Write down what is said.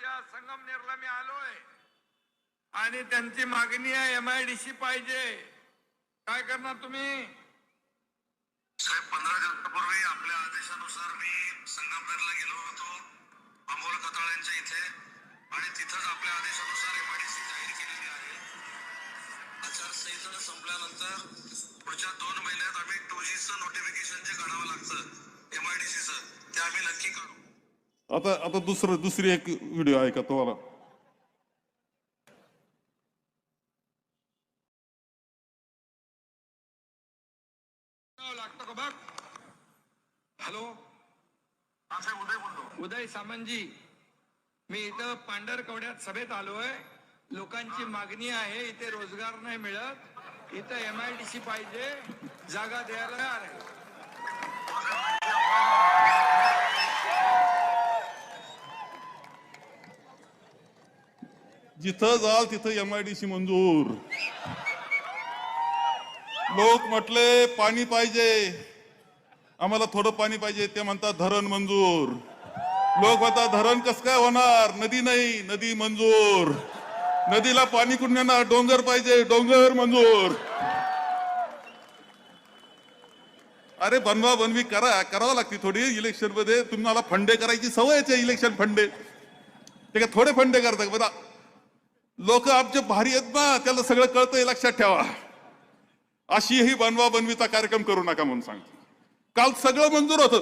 गावाच्या संगमनेरला मी आलोय आणि त्यांची मागणी आहे MIDC पाहिजे. काय करणार तुम्ही? साहेब 15 दिवसापूर्वी आपल्या आदेशानुसार मी संगमनेरला गेलो होतो अमोल खताळ्यांच्या इथे आणि तिथंच आपल्या आदेशानुसार MIDC जाहीर केलेली आहे. आचारसंहिता संपल्यानंतर पुढच्या 2 महिन्यात आम्ही 2Gचं नोटिफिकेशन जे काढावं लागतं MIDCचं ते आम्ही नक्की करू. आता दुसरी एक व्हिडिओ आहे का तुम्हाला? लागतो का बघ. हॅलो, उदय बोलतो. उदय सामंतजी, मी इथं पांढरकवड्यात सभेत आलोय. लोकांची मागणी आहे, इथे रोजगार नाही मिळत, इथं MIDC पाहिजे, जागा द्यायला तयार आहे. जिथं जाल तिथं MIDC मंजूर. लोक म्हटले पाणी पाहिजे, आम्हाला थोडं पाणी पाहिजे, ते म्हणतात धरण मंजूर. लोक म्हणतात धरण कसं काय होणार, नदी नाही, नदी मंजूर. नदीला पाणी कुठून येणार, डोंगर पाहिजे, डोंगर मंजूर. अरे बनवा बनवी करावं लागते थोडी. इलेक्शन मध्ये तुम्हाला फंडे करायची सवयच आहे, इलेक्शन फंडे ते काय थोडे फंडे करतात बघा. लोक आमचे भारी आहेत ना, त्याला सगळं कळतंय, लक्षात ठेवा. अशीही बनवा बनवीचा कार्यक्रम करू नका म्हणून सांगतो. काल सगळं मंजूर होतं.